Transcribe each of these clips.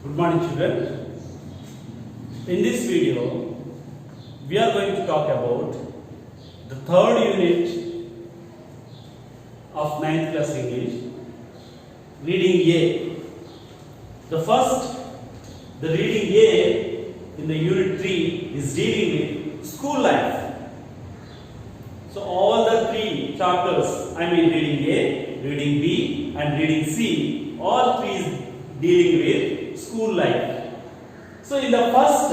Good morning, children. In this video, we are going to talk about the third unit of 9th class English, reading A. The reading A in the unit 3 is dealing with school life. So all the three chapters, reading A, reading B and reading C, all three is dealing with school life. So in the first,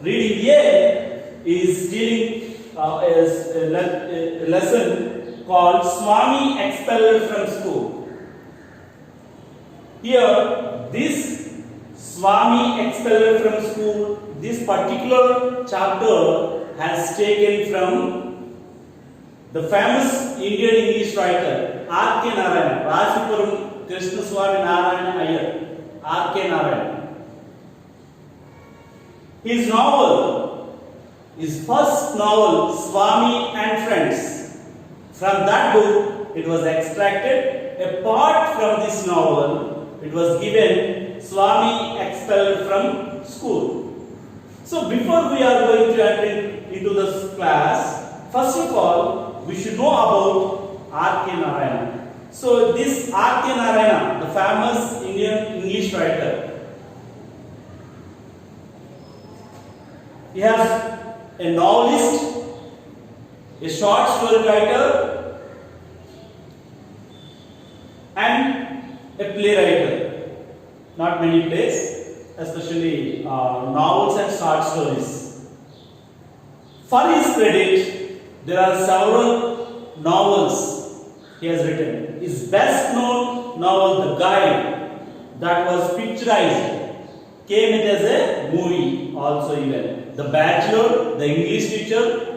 reading A is dealing is a lesson called Swami Expelled from School. Here, this Swami Expelled from School, this particular chapter has taken from the famous Indian English writer R.K. Narayan, Rasipuram Krishnaswamy Narayana Iyer, R.K. Narayan. His novel, his first novel, Swami and Friends. From that book, it was extracted. A part from this novel, it was given Swami Expelled from School. So before we are going to enter into this class, first of all, we should know about R.K. Narayana. So this R.K. Narayana, the famous Indian English writer, he has a novelist, a short story writer, and a playwright. Not many plays, especially novels and short stories. For his credit, there are several novels he has written. His best known novel, The Guide, that was picturized, came it as a movie also even. The Bachelor, The English Teacher,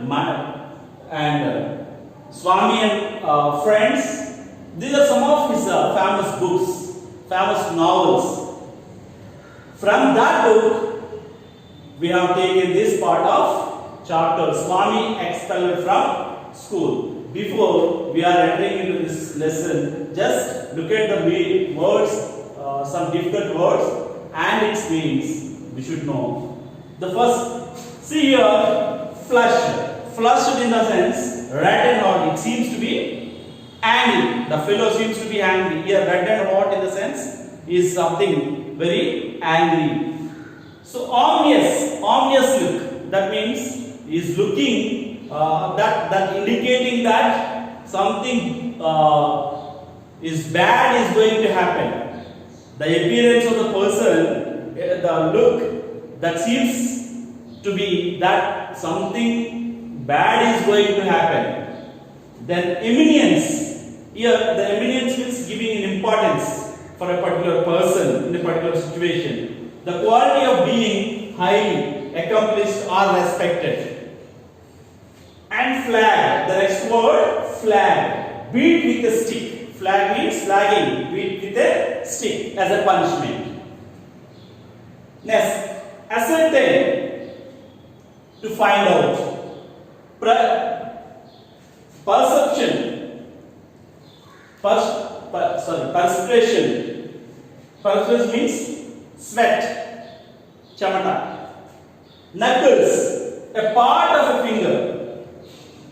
and Swami and Friends. These are some of his famous books, famous novels. From that book, we have taken this part of chapter, Swami Expelled from School. Before we are entering into this lesson, just look at the words, some difficult words and its meanings we should know. The first, see here, flushed. Flushed in the sense, red and hot. It seems to be angry. The fellow seems to be angry. Here, red and hot in the sense is something very angry. So ominous look. That means he is looking that indicating that something is bad is going to happen. The appearance of the person, the look that seems to be that something bad is going to happen. Then eminence. Here the eminence means giving an importance for a particular person in a particular situation. The quality of being highly accomplished or respected. And flag, the next word, flag. Beat with a stick. Flag means flagging. Beat with a stick as a punishment. Next, ascertain, to find out. Perception. Perspiration. Perspiration means sweat. Chamata. Knuckles, a part of a finger.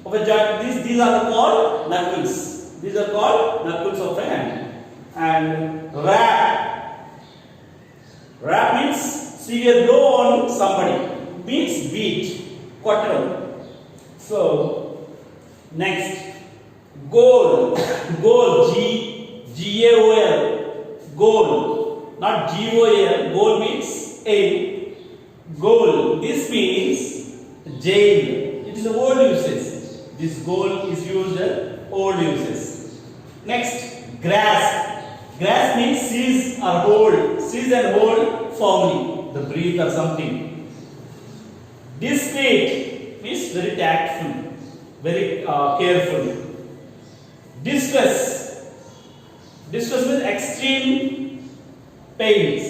Of a joint. These are called knuckles. These are called knuckles of a hand. And rap. Rap means severe blow on somebody. Means beat. Quattro. So next, goal. Goal. G-A-O-L. Goal. Not G-O-A-L. Goal means aim. Goal. This means jail. It is an old usage. This goal is used in old uses. Next, grasp. Grasp means seize or hold. Seize and hold firmly. The breath or something. Discreet means very tactful, very careful. Distress. Distress means extreme pains.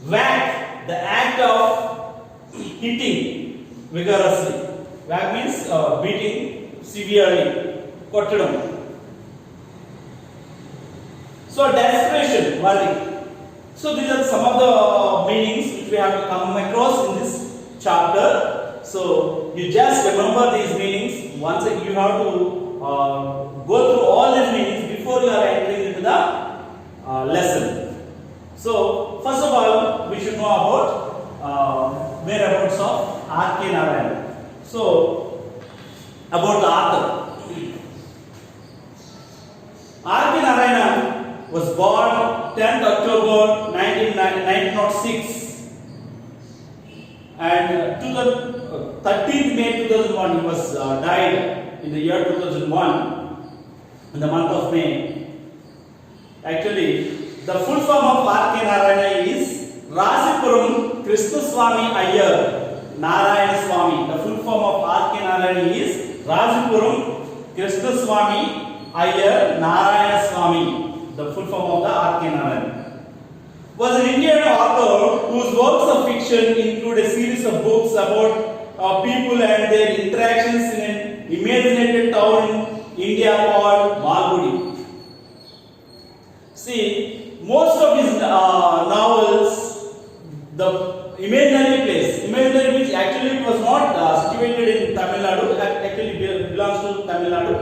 Whack, the act of hitting vigorously. Whack means beating severely. Kottadam. So desperation, worry. So these are some of the meanings which we have to come across in this chapter. So you just remember these meanings. Once again, you have to go through all these meanings before you are entering into the lesson. So first of all, we should know about whereabouts of R.K. Narayan. So about the author. R.K. Narayan was born 10th October 1906 and 13th May 2001 he was died in the year 2001 in the month of May. Actually, the full form of R.K. Narayan is Rasipuram Krishnaswamy Iyer Narayana Swamy. The full form of R.K. Narayan is Rasipuram Krishnaswamy Iyer Narayana Swamy. The full form of the R.K. Narayan was an Indian author whose works of fiction include a series of books about people and their interactions in an imaginated town in India called Malgudi. See, most of his novels, the imaginary which actually it was not situated in Tamil Nadu, actually belongs to Tamil Nadu.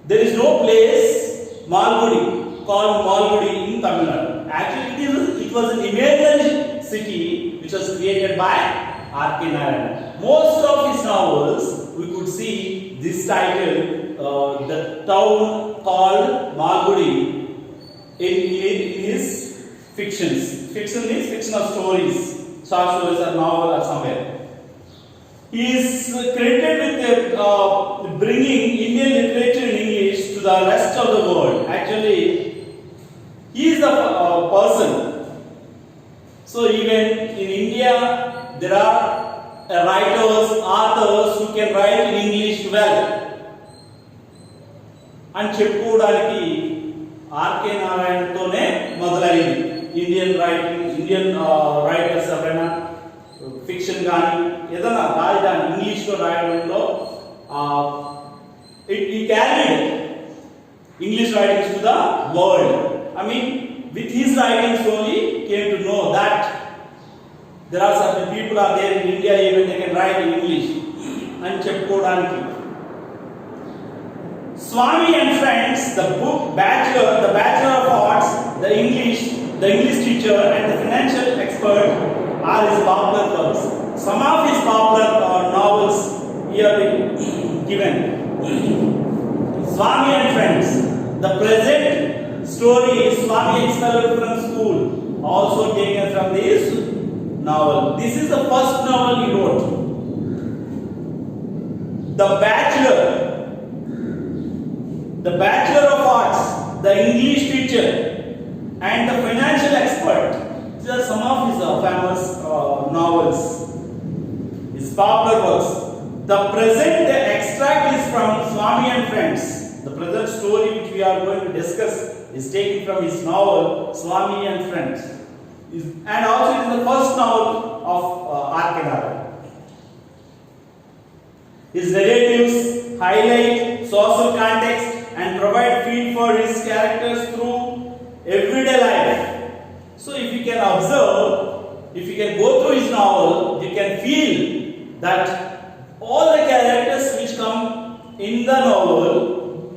There is no place Malgudi called Malgudi in Tamil Nadu. Actually, it was an imaginary city which was created by R.K. Narayan. Most of his novels, we could see this title, the town called Malgudi, in his fictions. Fiction means fictional stories, short stories or novel or somewhere. He is credited with bringing Indian literature in English to the rest of the world. Actually, he is a person. So even in India, there are writers, authors who can write in English well. And చెప్పుకోవడానికి RK నారాయణతోనే మొదలైంది Indian writers ఎవరైనా fiction కానీ ఏదైనా రాయడానికి ఇంగ్లీష్లో రాయడంలో he carried English writings to the world. I mean, with his writings only came to know that there are certain people are there in India even they can write in English and చెప్పుకోవడానికి. Swamy and Friends, the book the Bachelor of Arts, the English teacher and the financial expert are his popular works. Some of his popular novels here given. Swamy and Friends. The present story is Swamy expelled from school, also taken from this novel. This is the first novel he wrote. The Bachelor of Arts, the English teacher, and the financial expert. These are some of his famous novels, his popular works. The present extract is from Swamy and Friends. The present story which we are going to discuss is taken from his novel Swamy and Friends, and also it is the first novel of R.K. Narayan. His narratives highlight social context and provide feel for his characters through everyday life. So if you can observe, if you can go through his novel, you can feel that all the characters which come in the novel,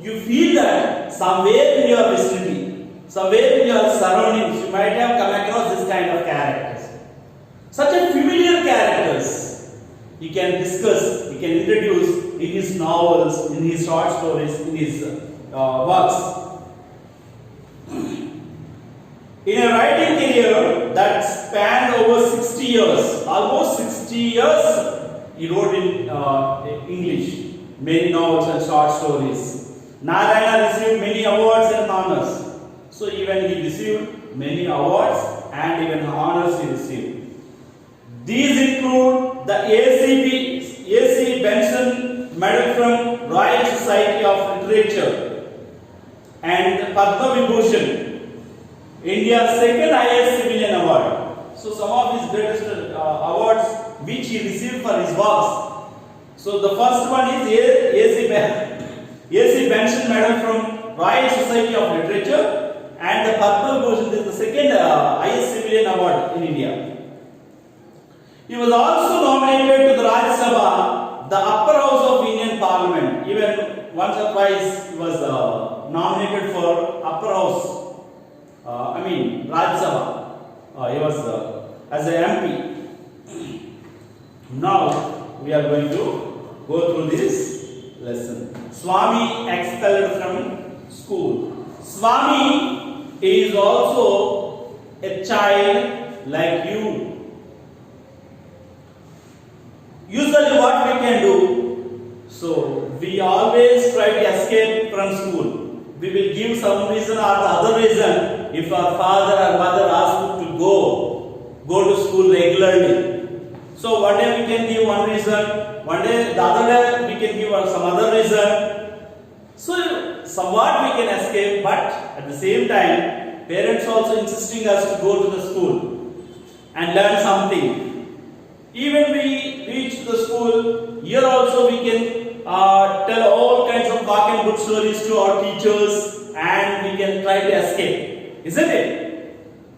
you feel that somewhere in your vicinity, somewhere in your surroundings, you might have come across this kind of characters. Such a familiar characters you can discuss, you can introduce in his novels, in his short stories, in his works. In a writing career that spanned over 60 years, almost 60 years, he wrote in English many novels and short stories. Narayana received many awards and honors. So even he received many awards and even honors he received. These include the A.C. Benson Medal from Royal Society of Literature and Padma Vibhushan, India's second highest civilian award. So some of his greatest awards which he received for his works. So the first one is A.C. Benson Medal from Royal Society of Literature, and the Padma Vibhushan is the second highest civilian He was also nominated to the Rajya Sabha, the upper house of Indian Parliament. Even once or twice he was nominated for upper house. Rajya Sabha. He was as a MP. Now we are going to go through this lesson. Swami expelled from school. Swami is also a child like you. Usually what we can do, so we always try to escape from school. We will give some reason or the other reason if our father or mother asks to go to school regularly. So one day we can give one reason, one day the other day we can give some other reason. So somewhat we can escape, but at the same time parents also insisting us to go to the school and learn something. Even we reach the school, here also we can tell all kinds of cock and bull stories to our teachers and we can try to escape. Isn't it?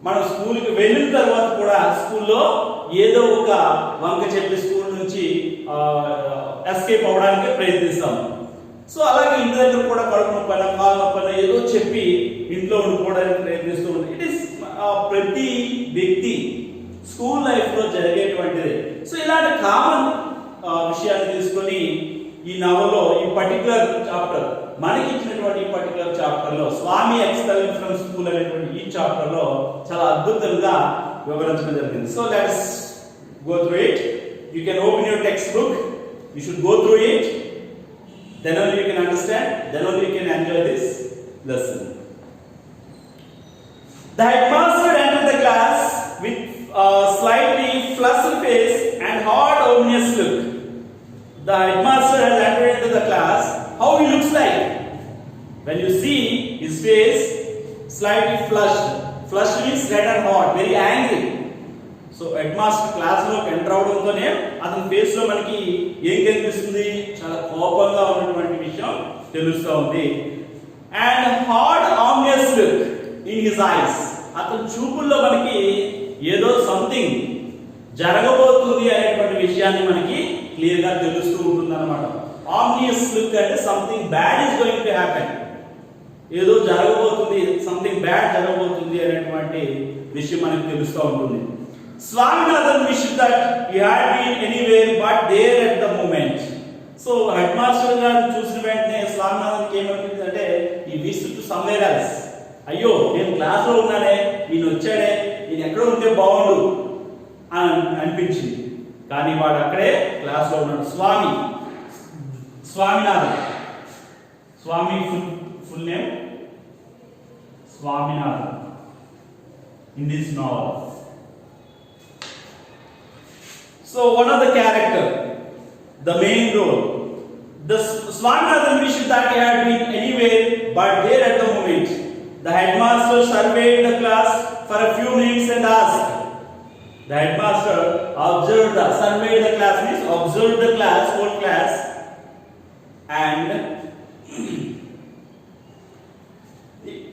మనం స్కూల్కి వెళ్ళిన తర్వాత కూడా స్కూల్లో ఏదో ఒక వంక చెప్పి స్కూల్ నుంచి ఎస్కేప్ అవడానికి ప్రయత్నిస్తాం. సో అలాగే ఇంటి దగ్గర కూడా కడుపు నొప్పైనా కాలు నొప్పైనా ఏదో చెప్పి ఇంట్లో ఉండిపోవడానికి ప్రయత్నిస్తూ ఉంటాం. ఇట్ ఈస్ ప్రతి వ్యక్తి స్కూల్ లైఫ్ లో జరిగేటువంటిది. సో ఇలాంటి కామన్ విషయాన్ని తీసుకొని ఈ నవల్లో ఈ పర్టికులర్ చాప్టర్ మనకి ఇచ్చినటువంటి ఈ పర్టికులర్ చాప్టర్ లో స్వామి ఎక్స్పెల్డ్ ఫ్రమ్ స్కూల్ అనేటువంటి ఈ చాప్టర్ లో చాలా అద్భుతంగా వివరించడం జరిగింది. So let's go through it. You can open your text book. You should go through it. Then only you can understand, then only you can enjoy this lesson. The headmaster entered the class with a slightly flushed face and hard, ominous look. The headmaster has entered into the class. How he looks like? When you see his face, slightly flushed. Flushed means red and hot, very angry. So head master class లో enter అవడంతోనే అతని face లో మనకి ఏం కనిపిస్తుంది? చాలా కోపంగా ఉన్నటువంటి విషయం తెలుస్తూ ఉంది. And hard obvious look in his eyes. అతని చూపుల్లో మనకి ఏదో సంథింగ్ జరగబోతుంది అనేటువంటి విషయాన్ని మనకి క్లియర్ గా తెలుస్తూ ఉంటుంది అనమాట. ఆబ్వియస్ లుక్ అంటే something bad is going to happen. ఏదో జరగబోతుంది, సంథింగ్ బ్యాడ్ జరగబోతుంది అనేటువంటి విషయం మనకి తెలుస్తూ ఉంటుంది. Swaminathan wished that he had been anywhere but there at the moment. So headmaster గారు చూసిన వెంటనే స్వామినాథన్కి ఏమనిపించింది అంటే ఈ విష్ టు సమ్వేర్ ఎల్స్. అయ్యో నేను క్లాస్ లో ఉన్నానే, ఈయన వచ్చాడే, ఈయన ఎక్కడ ఉంటే బాగుండు అని అనిపించింది. కానీ వాడు అక్కడే క్లాస్ లో ఉన్నాడు. Swaminathan. Swami full name Swaminathan in this novel. So one of the character, the main role, the Swaminathan wished that he had been anywhere but there at the moment. The headmaster surveyed the class for a few minutes and asked. The headmaster surveyed the class means observed the class, whole class, and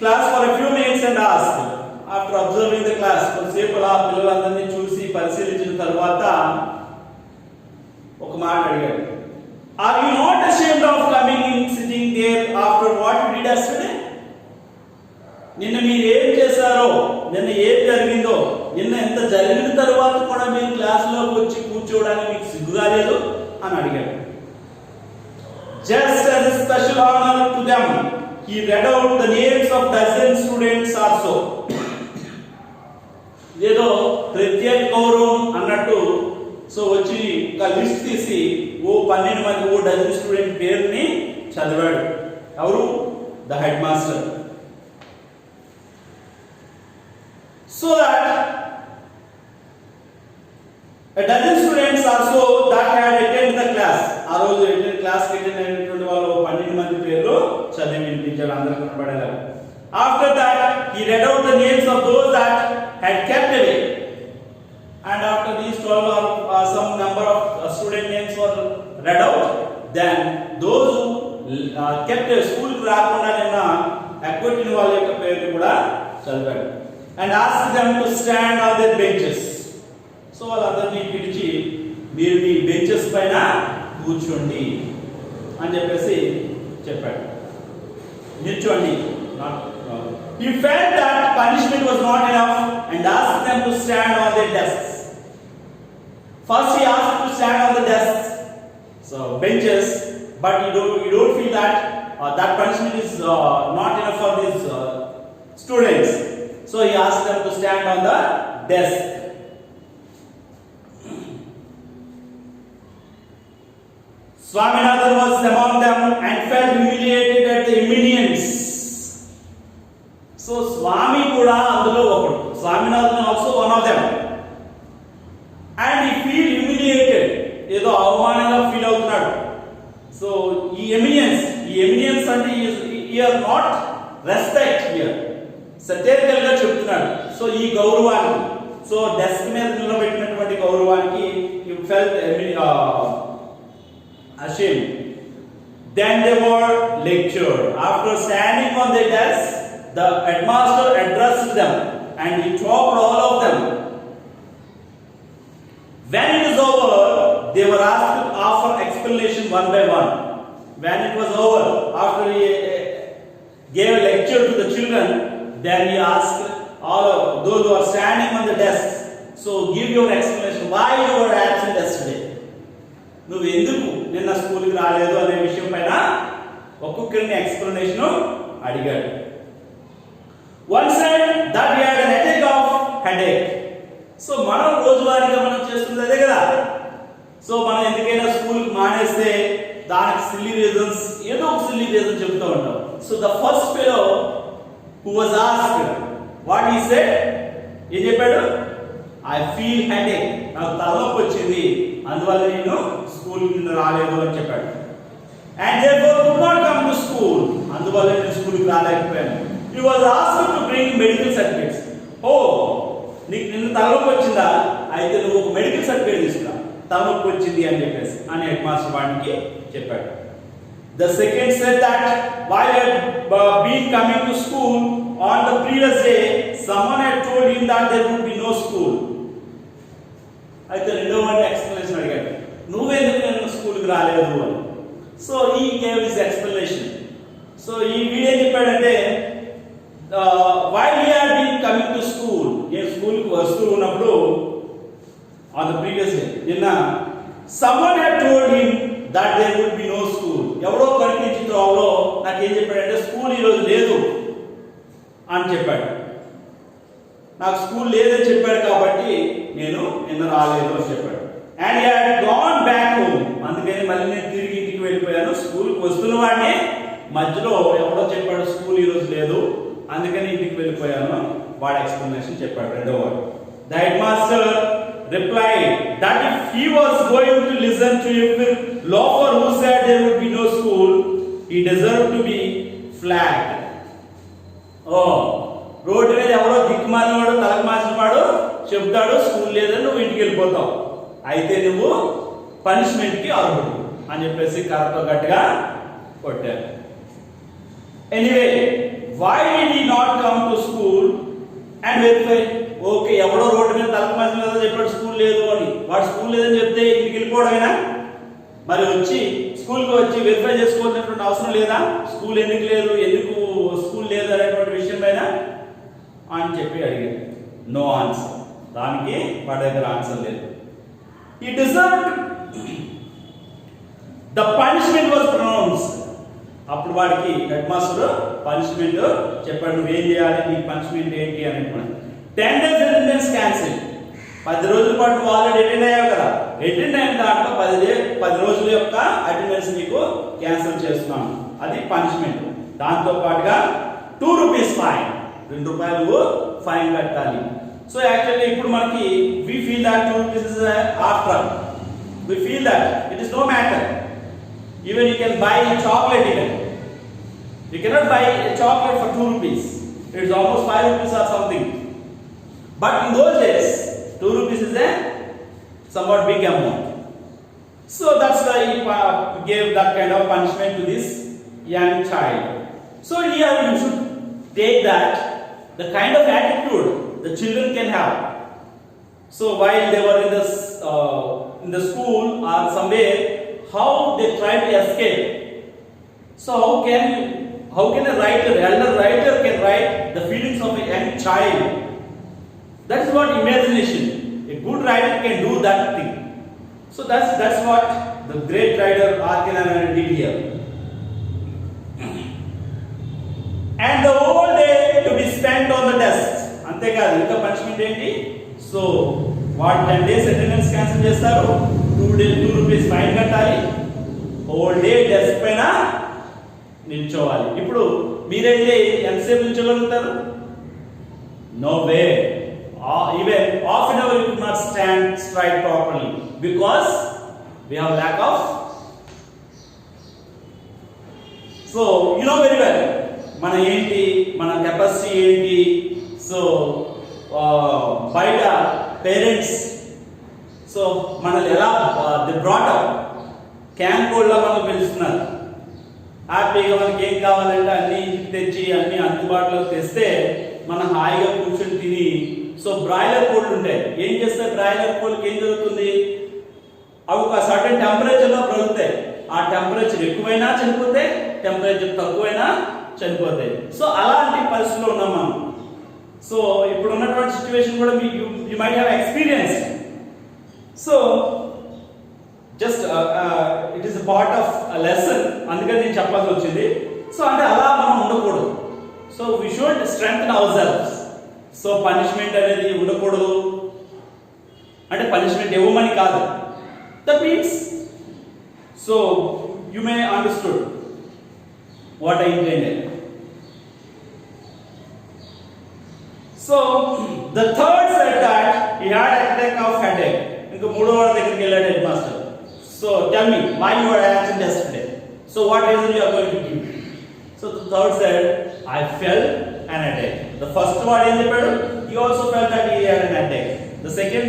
class for a few minutes and asked. After observing the class, కొద్దిసేపు ఆ పిల్లలందరినీ చూసి పరిశీలించిన తర్వాత ఒక మాట అడిగాడు. Are you not ashamed of coming in sitting there after what you did yesterday? నిన్న మీరు ఏం చేశారో, నిన్న ఏం జరిగిందో, నిన్న ఎంత జరిగిన తర్వాత కూడా మీరు క్లాసులోకి వచ్చి కూర్చోవడానికి మీకు సిగ్గుగా లేదు అని అడిగాడు. Just as a special honor to them, he read out the names of dozen students also. ఏదో ప్రత్యేక గౌరవం అన్నట్టు సో వచ్చి ఒక లిస్ట్ తీసి 12 మంది 12 స్టూడెంట్ పేరుని చదివాడు. ఎవరు? The head master. So that a dozen students also that had attended the class. ఆ రోజు క్లాస్ కి అటెండ్ అయినటువంటి వాళ్ళు 12 మంది పేర్లు చదివి వినిపించాడు అందరికీ కనబడేలా. After that, he read out the names of those that had kept away. And after these 12 or some number of student names were read out, then those who kept a school రాకుండా నిన్న ఎగ్గొట్టిన వాళ్ళ యొక్క పేర్లు కూడా చదివాడు. And asked them to stand on their benches. So వాళ్ళందరినీ పిలిచి మీరు మీ బెంచెస్ పైన కూర్చోండి అని చెప్పేసి చెప్పాడు. నిల్చోండి. He felt that punishment was not enough and asked them to stand on their desks. First he asked to stand on the desks, so benches, but you don't feel that that punishment is not enough for these students. So he asked them to stand on the desk. Swaminathan was among them and felt humiliated at the Armenians. So Swami kuda అందులో ఒకడు. Swaminathan also one of them. And he feel humiliated. ఏదో అవమానంగా feel అవుతున్నాడు. So ఈ ఎమినియన్స్ అంటే he are not respect here. సత్యరికల్ గా చెప్తున్నాడు. So ఈ గౌరవానికి, సో డెస్క్ మీద నిలబెట్టినటువంటి గౌరవానికి he felt ashamed. Then they were lectured. After standing on their desks, the headmaster addressed them and he talked all of them. When it is over, they were asked to offer explanation one by one. When it was over, after he gave a lecture to the children, then he asked all of those who are standing on the desks, so give your explanation why you were absent yesterday. నువ్వు ఎందుకు నిన్న స్కూల్కి రాలేదు అనే విషయం పైన ఒక్కొక్కరిని explanation అడిగాడు. One said that he had an attack of headache. So మనం రోజువారీగా మనం చేస్తుంది అదే కదా. సో మనం ఎందుకైనా స్కూల్కి మానేస్తే దానికి సిల్లీ రీజన్స్, ఏదో ఒక సిల్లీ రీజన్ చెప్తూ ఉంటాం. So the first fellow who was asked what he said, ఏం చెప్పాడు? ఐ ఫీల్ హెడేక్, నాకు తలనొప్పి వచ్చింది, అందువల్ల నేను స్కూల్ కింద రాలేదు అని చెప్పాడు. And therefore could not come to school, అందువల్ల నేను స్కూల్కి రాలేకపోయాను. He was asked to bring medical certificates. నీకు నిన్న తలనొప్పి వచ్చిందా, అయితే నువ్వు ఒక మెడికల్ సర్టిఫికేట్ తీసుకురా, తలనొప్పి వచ్చింది అని చెప్పేసి అని హెడ్ మాస్టర్ వాడికి చెప్పాడు. The second said that while he had been coming to school on the previous day, someone had told him that there would be no school. అయితే రెండో వాడిని ఎక్స్ప్లెనేషన్ అడిగాడు, నువ్వెందుకు నేను స్కూల్కి రాలేదు అని. సో ఈ గేవ్ హిస్ ఎక్స్ప్లెనేషన్. సో ఈ వీడేం చెప్పాడంటే, while he had been coming to school, నేను స్కూల్కి వస్తూ ఉన్నప్పుడు on the previous day, నిన్న someone had told him that there would be no school. ఎవడో కనిపించి త్రోవలో నాకు ఏం చెప్పాడంటే, స్కూల్ ఈరోజు లేదు అని చెప్పాడు. నాకు స్కూల్ లేదని చెప్పాడు కాబట్టి నేను నిన్న రాలేదు అని చెప్పాడు. And he had gone back home, అందుకని మళ్ళీ నేను తిరిగి ఇంటికి వెళ్ళిపోయాను. స్కూల్కి వస్తున్న వాడిని మధ్యలో ఎవడో చెప్పాడు స్కూల్ ఈరోజు లేదు, అందుకని ఇంటికి వెళ్ళిపోయాను, వాడు ఎక్స్ప్లెనేషన్ చెప్పాడు రెండో వాడు. The headmaster replied that if he was going to listen to a loafer who said there would be no school, he deserved to be flogged. Road మీద ఎవరో దిక్కుమాలినవాడు, తలకు మార్చిన వాడు చెప్తాడు స్కూల్ లేదని నువ్వు ఇంటికి వెళ్ళిపోతావు, అయితే నువ్వు పనిష్మెంట్కి అర్హుడు అని చెప్పేసి కరెక్ట్గా గట్టిగా కొట్టారు. Anyway, why did he not come to school and verify? Okay, ఎవడో రోడ్డు మీద తలకు మార్చిన చెప్పాడు స్కూల్ లేదు అని, వాడు స్కూల్ లేదని చెప్తే ఇంటికి వెళ్ళిపోవడమేనా? మరి వచ్చి స్కూల్కి వచ్చి వెరిఫై చేసుకోవాల్సినటువంటి అవసరం లేదా? స్కూల్ ఎందుకు లేదు, ఎందుకు స్కూల్ లేదు అనేటువంటి విషయం పైన అని చెప్పి అడిగాడు. నో ఆన్సర్, దానికి వాడి దగ్గర ఆన్సర్ లేదు. He deserved the punishment was pronounced. అప్పుడు వాడికి హెడ్ మాస్టర్ పనిష్మెంట్ చెప్పాడు, నువ్వేం చేయాలి, నీ పనిష్మెంట్ ఏంటి అని. 10 days అటెండెన్స్ క్యాన్సిల్. 10 రోజుల పాటు నువ్వు ఆల్రెడీ అటెండ్ అయ్యావు కదా, అటెండ్ అయిన దాంట్లో 10 రోజుల యొక్క అటెండెన్స్ నీకు క్యాన్సిల్ చేస్తున్నాను, అది పనిష్మెంట్. దాంతో పాటుగా 2 rupees ఫైన్, 2 రూపాయలు ఫైన్ కట్టాలి. సో యాక్చువల్లీ ఇప్పుడు మనకి we feel that 2 rupees is after, we feel that it is no matter, even you can buy a chocolate even, you cannot buy a chocolate for 2 rupees, it is almost 5 rupees or something, but in those days 2 rupees is a somewhat big amount. So that's why he gave that kind of punishment to this young child. So here you should take that the kind of attitude the children can have. So while they were in the school or somewhere, how they tried to escape. So how can a elder writer can write the feelings of a young child? That is what imagination. A good writer can do that thing. So that's what the great writer R.K. did here. And the whole day to be spent on the desk. అంతేకాదు ఇంకా punishment ఏంటి? So వాడు 10 days attendance cancel చేస్తారు, 2 rupees fine కట్టాలి, whole day desk పైన నిల్చోవాలి. ఇప్పుడు మీరైతే ఎంతసేపు నిల్చోగలుగుతారు? No way. Even half an hour you could not stand straight properly because we have lack of. So you know very well మన ఏంటి, మన కెపాసిటీ ఏంటి. సో బయట పేరెంట్స్ సో మనల్ని ఎలా ది బ్రాట్ అప్ క్యాంప్ కోడ్లా మనం పెంచుతున్నారు. హ్యాపీగా మనకి ఏం కావాలంటే అన్ని తెచ్చి అన్ని అందుబాటులో తెస్తే మనం హాయిగా కూర్చొని తిని. సో బ్రాయిలర్ కోళ్ళు ఉంటాయి. ఏం చేస్తాయి బ్రాయిలర్ కోళ్ళకి? ఏం జరుగుతుంది? అవి ఒక సర్టెన్ టెంపరేచర్లో బ్రతుకుతాయి. ఆ టెంపరేచర్ ఎక్కువైనా చనిపోతాయి, టెంపరేచర్ తక్కువైనా చనిపోతాయి. సో అలాంటి పరిస్థితిలో ఉన్నాం మనం. సో ఇప్పుడు ఉన్నటువంటి సిచ్యువేషన్ కూడా you might have experience. So just it is a part of lesson, అందుకని నేను చెప్పాల్సి వచ్చింది. సో అంటే అలా మనం ఉండకూడదు. So we should strengthen ourselves. So punishment అనేది ఉండకూడదు. అంటే పనిష్మెంట్ ఇవ్వమని కాదు. That means so you may understood what I intended. So the third said that he had attack of headache. ఇంకా మూడో వాడి దగ్గరికి వెళ్ళాడు headmaster. So tell me why you are absent yesterday. So what reason you are going to give? So the third said I felt an headache. The first one in the pedal, he also felt that he had an headache. The second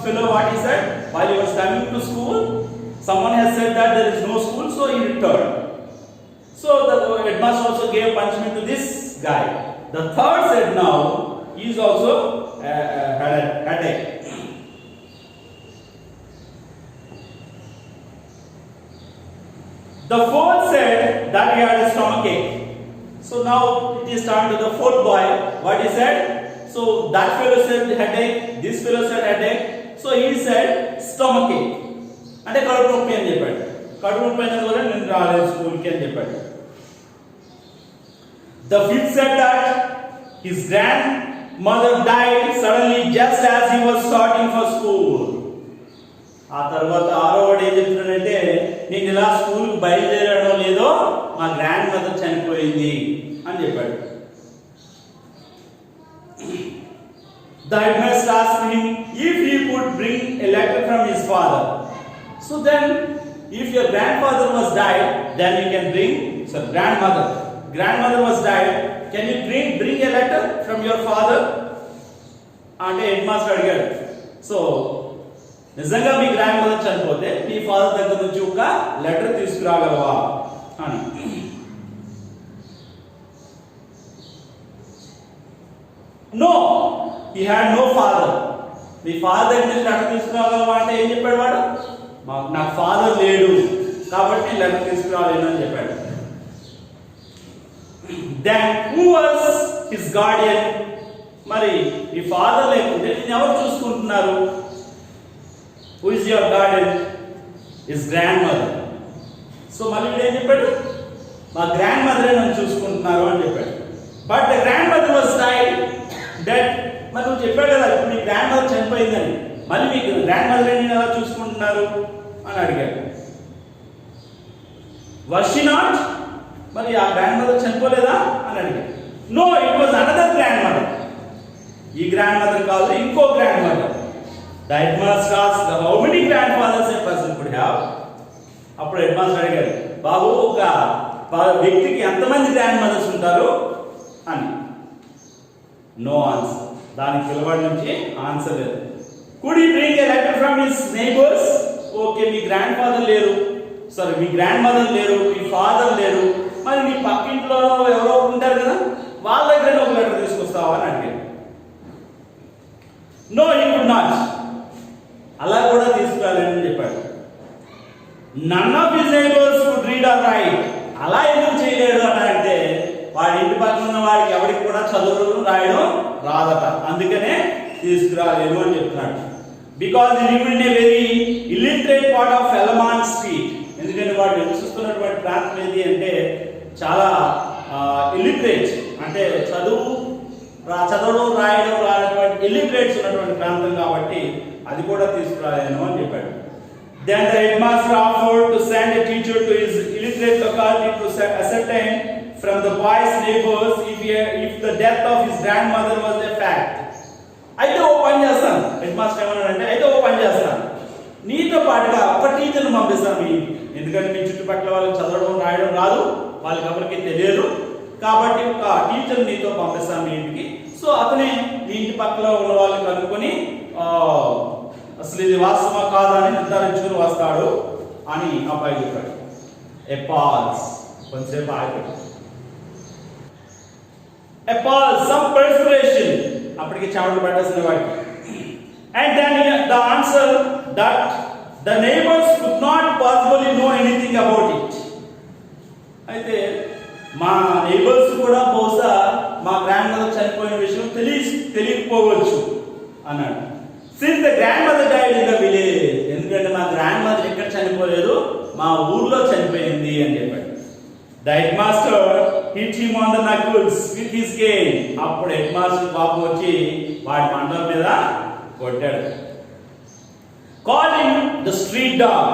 fellow, what he said, while he was coming to school, someone has said that there is no school, so he returned. So the headmaster also gave punishment to this guy. The third said now he is also had a headache. The fourth said that he had a stomach ache. So now it is turned to the fourth boy. What he said? So that fellow said headache, this fellow said headache. So he said stomach ache. అంటే కడుపు నొప్పి అని చెప్పాడు. కడుపు నొప్పి అయిన వల్ల నేను రాలేదు స్కూల్కి అని చెప్పాడు. The fifth said that his grandmother died suddenly just as he was starting for school. ఆ తర్వాత ఆరో వాడు ఏం చెప్తున్నాడంటే, నేను ఇలా స్కూల్కి బయలుదేరడం లేదో మా గ్రాండ్ మదర్ చనిపోయింది అని చెప్పాడు. The headmaster asked him if he could bring a letter from his father. So then, if your grandfather was died, then you can bring. So grandmother was died. Can you bring a letter from your father? అంటే headmaster అడిగాడు. So నిజంగా మీ grand mother చనిపోతే మీ father దగ్గర నుంచి ఒక letter తీసుకురాగలవా అని. No, he had no father. మీ ఫాదర్ దగ్గర నుంచి లెటర్ తీసుకురాగలవా అంటే ఏం చెప్పాడు వాడు? నాకు ఫాదర్ లేడు కాబట్టి లెటర్ తీసుకురాలేను అని చెప్పాడు. Then who was his guardian? మరి మీ ఫాదర్ లేకుంటే నేను ఎవరు చూసుకుంటున్నారు? Who is your guardian? His grandmother. So మళ్ళీ వీడు ఏం చెప్పాడు? మా గ్రాండ్ మదరే నన్ను చూసుకుంటున్నారు అని చెప్పాడు. But the grand mother was dead. మరి నువ్వు చెప్పాడు కదా ఇప్పుడు మీ గ్రాండ్ మదర్ చనిపోయిందని, మళ్ళీ మీ గ్రాండ్ మదర్ నేను ఎలా చూసుకుంటున్నారు అని అడిగాడు. Was she not? మరి ఆ గ్రాండ్ మదర్ చనిపోలేదా అని అడిగాడు. No, it was another grandmother. ఈ గ్రాండ్ మదర్ కాదు, ఇంకో grandmother. The headmaster asked how many grandfathers a person could have. అప్పుడు headmaster అడిగాడు, బాబు ఒక వ్యక్తికి ఎంతమంది గ్రాండ్ మదర్స్ ఉంటారు అని. No answer. దానికి పిల్లవాడి నుంచి ఆన్సర్ లేదు. Could he bring a letter from his neighbors? Okay, me grand father లేరు, సారీ మీ గ్రాండ్ మదర్ లేరు, మీ ఫాదర్ లేరు, మరి మీ పక్కింట్లో ఎవరో ఉంటారు కదా, వాళ్ళ దగ్గర ఒక లెటర్ తీసుకొస్తావా అని అడిగాడు. No, he could not. అలా కూడా తీసుకురాలేదని చెప్పాడు. None of his neighbours could read or write. అలా ఎందుకు చేయలేడు అని అంటే వాడి ఇంటి పక్కన ఉన్న వాడికి ఎవరికి కూడా చదువులు రాయడం రాదట, అందుకనే తీసుకురాలేదు అని చెప్తున్నాడు. Because he lived in a very illiterate part of Elman Street. ఎందుకంటే వాడు నివసిస్తున్నటువంటి ప్రాంతం ఏది అంటే చాలా ఇల్లిటరేట్, అంటే చదవడం రాయడం రానటువంటి ఇల్లిటరేట్స్ ఉన్నటువంటి ప్రాంతం కాబట్టి అది కూడా తీసుకురాలేను అని చెప్పాడు. Then the headmaster offered to send a teacher to his illiterate locality to ascertain from the boy's neighbors if the death of his grandmother was a fact. అయితే ఓ పని చేస్తాను, హెడ్ మాస్టర్ ఏమన్నాడంటే అయితే ఓ పని చేస్తాను, నీతో పాటుగా ఒక టీచర్ని పంపిస్తాను మీ, ఎందుకంటే మీ చుట్టుపక్కల వాళ్ళకి చదవడం రాయడం రాదు, వాళ్ళకి ఎవరికి తెలియదు, కాబట్టి ఒక టీచర్ నీతో పంపిస్తాను మీ ఇంటికి. సో అతనే మీ ఇంటి పక్కల ఉన్న వాళ్ళని కనుక్కొని అసలు ఇది వాస్తవమా కాదా అని నిర్ధారించుకుని వస్తాడు అని అబ్బాయి చెప్పాడు. ఏ పాజ్, కొంచెంసేపు ఆగిపోయాడు. ఏ పాజ్, సమ్ పర్స్పిరేషన్, అప్పటికి చావులు పట్టేసిన వాడికి. And then the answer that the neighbours could not possibly know anything about it. అయితే మా నైబర్స్ కూడా బహుశా మా గ్రాండ్ మదర్ చనిపోయిన విషయం తెలియకపోవచ్చు అన్నాడు. Since the grandmother died in the village, ఎందుకంటే మా గ్రాండ్ మదర్ ఎక్కడ చనిపోలేదు, మా ఊర్లో చనిపోయింది అని చెప్పాడు. The headmaster hit him on the knuckles with his cane. అప్పుడు హెడ్ మాస్టర్ బాబు వచ్చి వాడి మంటల మీద కొట్టాడు. Called him the street dog,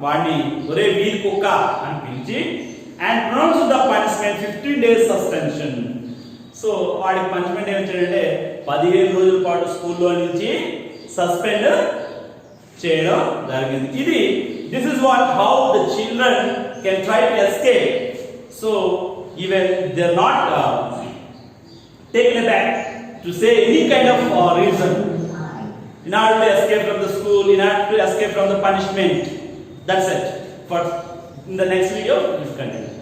వాడిని ఒరే వీధి కుక్క అని పిలిచి, and pronounced the punishment 15 days suspension. So వాడికి పనిష్మెంట్ ఏమి ఇచ్చాడంటే 15 రోజుల పాటు స్కూల్లో నుంచి సస్పెండ్ చేయడం జరిగింది. ఇది this is what how the children can try to escape. So even they are not taken aback to say any kind of reason in order to escape from the school, in order to escape from the punishment. That's it. For in the next video, we'll continue.